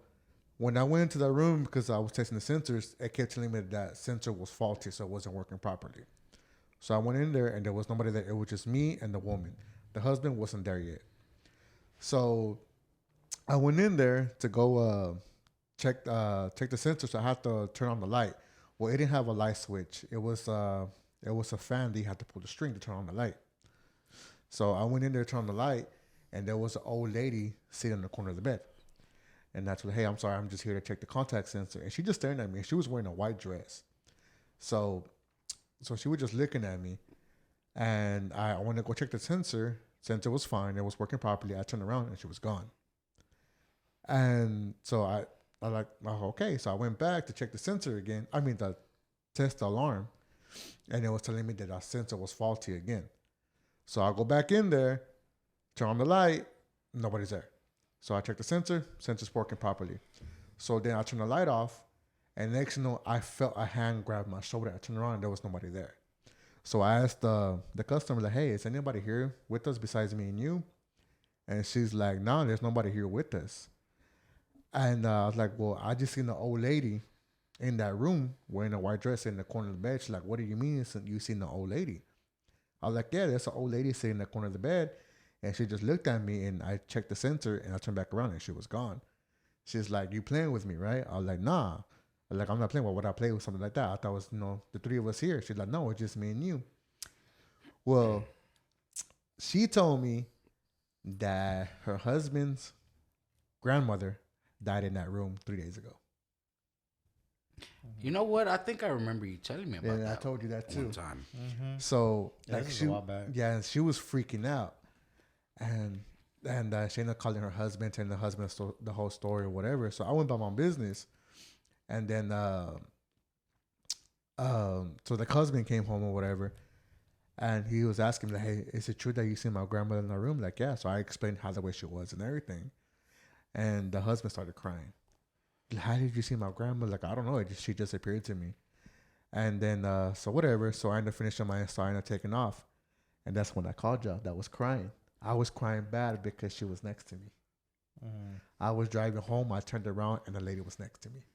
when I went into that room, because I was testing the sensors, it kept telling me that sensor was faulty, so it wasn't working properly. So I went in there and there was nobody there. It was just me and the woman. The husband wasn't there yet. So I went in there to go check the sensor, so I had to turn on the light. Well, it didn't have a light switch. It was a fan that you had to pull the string to turn on the light. So I went in there to turn on the light, and there was an old lady sitting in the corner of the bed. And that's what, hey, I'm sorry, I'm just here to check the contact sensor. And she just staring at me, and she was wearing a white dress. So she was just looking at me, and I went to go check the sensor. Sensor was fine. It was working properly. I turned around, and she was gone. And so I like, oh, okay. So I went back to check the sensor again. I mean, the test alarm. And it was telling me that our sensor was faulty again. So I go back in there, turn on the light, nobody's there. So I check the sensor's working properly. So then I turn the light off, and next thing you know, I felt a hand grab my shoulder. I turned around, and there was nobody there. So I asked the customer, like, hey, is anybody here with us besides me and you? And she's like, no, there's nobody here with us. And I was like, well, I just seen the old lady in that room wearing a white dress in the corner of the bed. She's like, what do you mean you seen the old lady? I was like, yeah, there's an old lady sitting in the corner of the bed. And she just looked at me, and I checked the sensor, and I turned back around, and she was gone. She's like, you playing with me, right? I was like, nah. I was like, I'm not playing. Why would I play with something like that? I thought it was, the three of us here. She's like, no, it's just me and you. Well, she told me that her husband's grandmother died in that room 3 days ago. You know what? I think I remember you telling me about that. I told you that too. One time. So Yeah, like this was a while back. yeah, she was freaking out, and she ended up calling her husband, telling the husband the whole story or whatever. So I went by my business, and then so the husband came home or whatever, and he was asking me like, hey, is it true that you see my grandmother in the room? Like, yeah. So I explained how the way she was and everything, and the husband started crying. How did you see my grandma? Like, I don't know. She just appeared to me. And then, so whatever. So I ended up finishing my install and taking off. And that's when I called y'all. That was crying. I was crying bad because she was next to me. I was driving home. I turned around and the lady was next to me.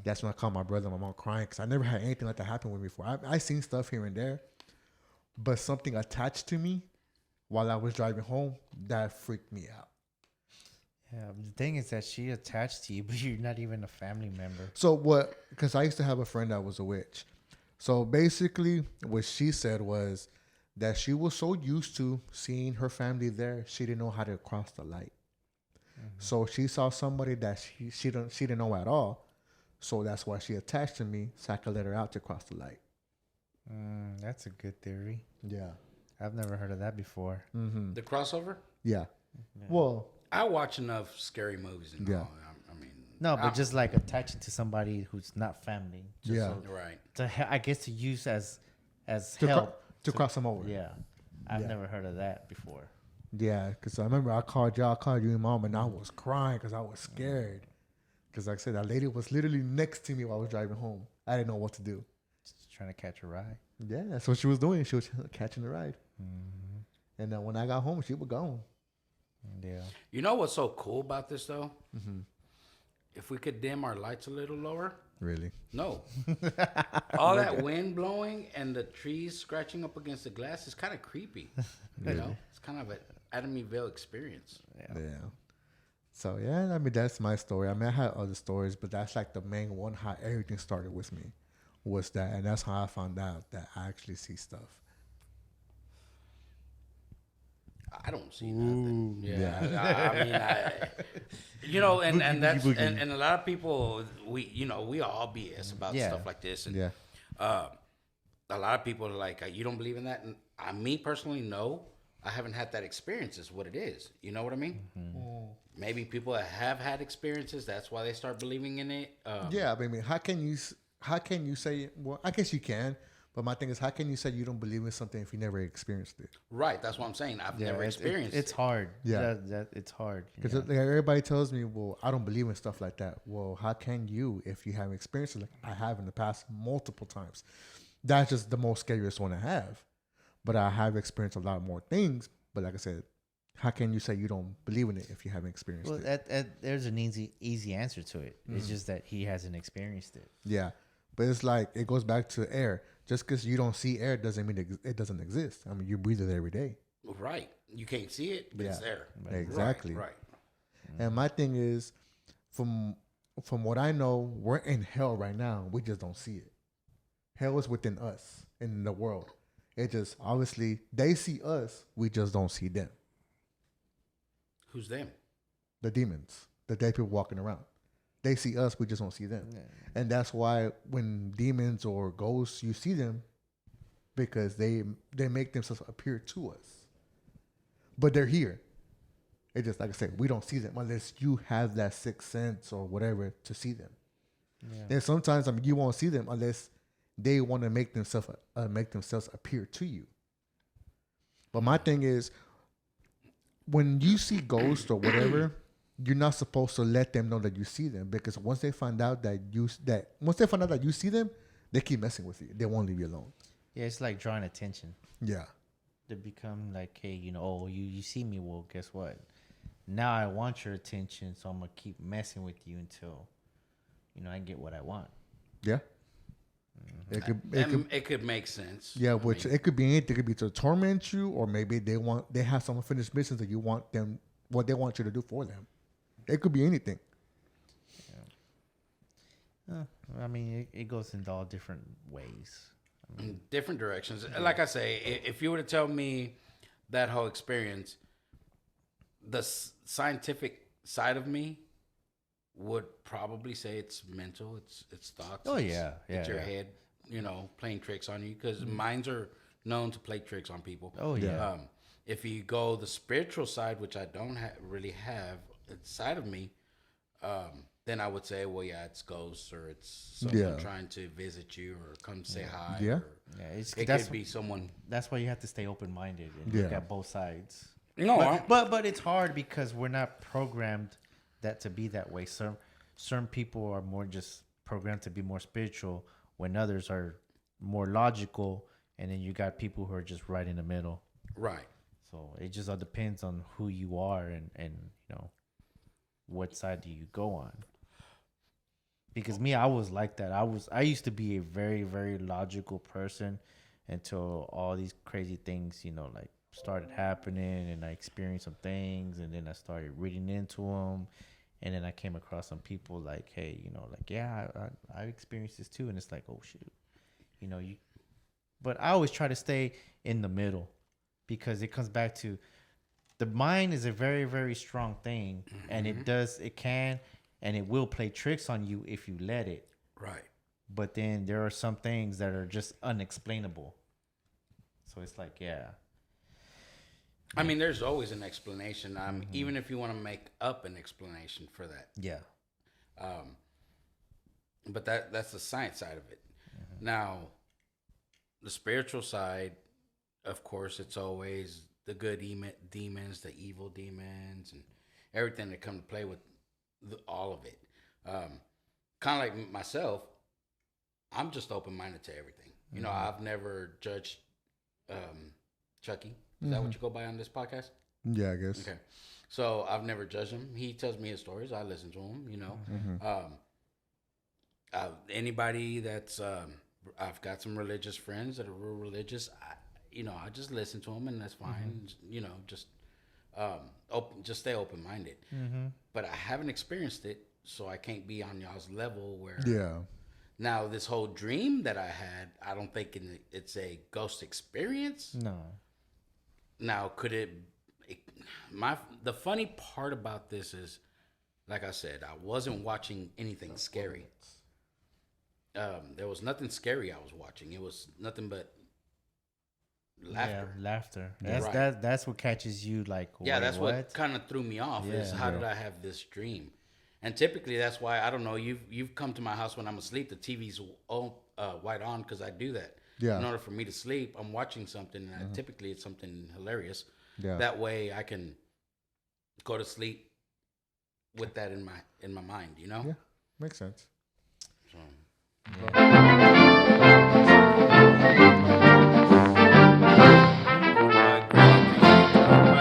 That's when I called my brother and my mom crying because I never had anything like that happen with me before. I seen stuff here and there, but something attached to me while I was driving home, that freaked me out. Yeah, the thing is that she attached to you, but you're not even a family member. So what? Because I used to have a friend that was a witch. So basically, what she said was that she was so used to seeing her family there, she didn't know how to cross the light. So she saw somebody that she didn't know at all. So that's why she attached to me, so I could let her out to cross the light. That's a good theory. Yeah. I've never heard of that before. The crossover? Yeah. Well, I watch enough scary movies and all. I mean, No, but just like attaching to somebody who's not family. Just Yeah. right. I guess to use as to help. to cross them over. Yeah. I've Yeah. never heard of that before. Yeah, because I remember I called you and mom, and I was crying because I was scared. Because like I said, that lady was literally next to me while I was driving home. I didn't know what to do. Just trying to catch a ride. Yeah, that's what she was doing. She was catching the ride. And then when I got home, she was gone. Yeah. You know what's so cool about this though? if we could dim our lights a little lower. Really? No. All that wind blowing and the trees scratching up against the glass is kind of creepy. You know, it's kind of an Amityville experience. Yeah. So yeah, I mean that's my story. I mean I had other stories, but that's like the main one. How everything started with me was that, and that's how I found out that I actually see stuff. I don't see nothing. Yeah. I mean, you know, and that's and a lot of people we all BS about stuff like this, and a lot of people are like, you don't believe in that, and me personally, no, I haven't had that experience. Is what it is. You know what I mean? Maybe people that have had experiences, that's why they start believing in it. Yeah, I mean, how can you say? Well, I guess you can. But my thing is, how can you say you don't believe in something if you never experienced it? Right, that's what I'm saying. I've never experienced it. It's hard. Yeah. It's hard. Because like, everybody tells me, well, I don't believe in stuff like that. Well, how can you if you haven't experienced it like I have in the past multiple times? That's just the most scariest one I have. But I have experienced a lot more things. But like I said, how can you say you don't believe in it if you haven't experienced it? There's an easy answer to it. It's just that he hasn't experienced it. Yeah. But it's like, it goes back to air. Just because you don't see air doesn't mean it doesn't exist. I mean, you breathe it every day. Right. You can't see it, but it's there. Exactly. Right. And my thing is, from what I know, we're in hell right now. We just don't see it. Hell is within us, in the world. It just, obviously, they see us. We just don't see them. Who's them? The demons. The dead people walking around. They see us, we just don't see them. Yeah. And that's why when demons or ghosts, you see them because they make themselves appear to us. But they're here. It just, like I said, we don't see them unless you have that sixth sense or whatever to see them. Yeah. And sometimes, I mean, you won't see them unless they want to make themselves appear to you. But my thing is, when you see ghosts or whatever, you're not supposed to let them know that you see them, because once they find out that you see them, they keep messing with you. They won't leave you alone. Yeah, it's like drawing attention. Yeah. They become like, hey, you see me. Well, guess what? Now I want your attention, so I'm gonna keep messing with you until, I get what I want. Yeah. It could make sense. Yeah, it could be anything. It could be to torment you, or maybe they have some unfinished business that you want them, what they want you to do for them. It could be anything. Yeah. I mean, it goes into all different ways. Different directions. Yeah. Like I say, if you were to tell me that whole experience, the scientific side of me would probably say it's mental, it's thoughts. Oh yeah, it's your head, playing tricks on you, because minds are known to play tricks on people. Oh yeah. If you go the spiritual side, which I don't really have inside of me, then I would say, well, yeah, it's ghosts, or it's someone trying to visit you or come say hi. Yeah. It could be someone. That's why you have to stay open-minded and look at both sides. No, but it's hard because we're not programmed that to be that way. Certain people are more just programmed to be more spiritual, when others are more logical, and then you got people who are just right in the middle. Right. So it just all depends on who you are and what side do you go on. Because me, I was like that. I used to be a very, very logical person until all these crazy things, like started happening, and I experienced some things, and then I started reading into them, and then I came across some people like, hey, I experienced this too, and it's like, oh shoot, But I always try to stay in the middle, because it comes back to the mind is a very, very strong thing, and it can and it will play tricks on you if you let it. Right. But then there are some things that are just unexplainable. So it's like, yeah. I mean, there's always an explanation. Even if you want to make up an explanation for that. Yeah. But that's the science side of it. Now, the spiritual side, of course, it's always the good demons, the evil demons, and everything that come to play with all of it. Kind of like myself, I'm just open-minded to everything. I've never judged Chucky. Is that what you go by on this podcast? Yeah, I guess. Okay. So I've never judged him. He tells me his stories. I listen to him, you know. Anybody that's, I've got some religious friends that are real religious. I just listen to them and that's fine. You know, just stay open minded. But I haven't experienced it, so I can't be on y'all's level where. Yeah. Now this whole dream that I had, I don't think it's a ghost experience. No. Now could the funny part about this is, like I said, I wasn't watching anything scary. There was nothing scary I was watching. It was nothing but laughter. Yeah, laughter. That's what catches you. Like, Yeah, wait, that's what kind of threw me off. Is how did I have this dream? And typically that's why, I don't know. You've come to my house when I'm asleep. The TV's white on because I do that. Yeah. In order for me to sleep, I'm watching something, and typically it's something hilarious. Yeah. That way I can go to sleep with that in my mind. You know. Yeah. Makes sense. So.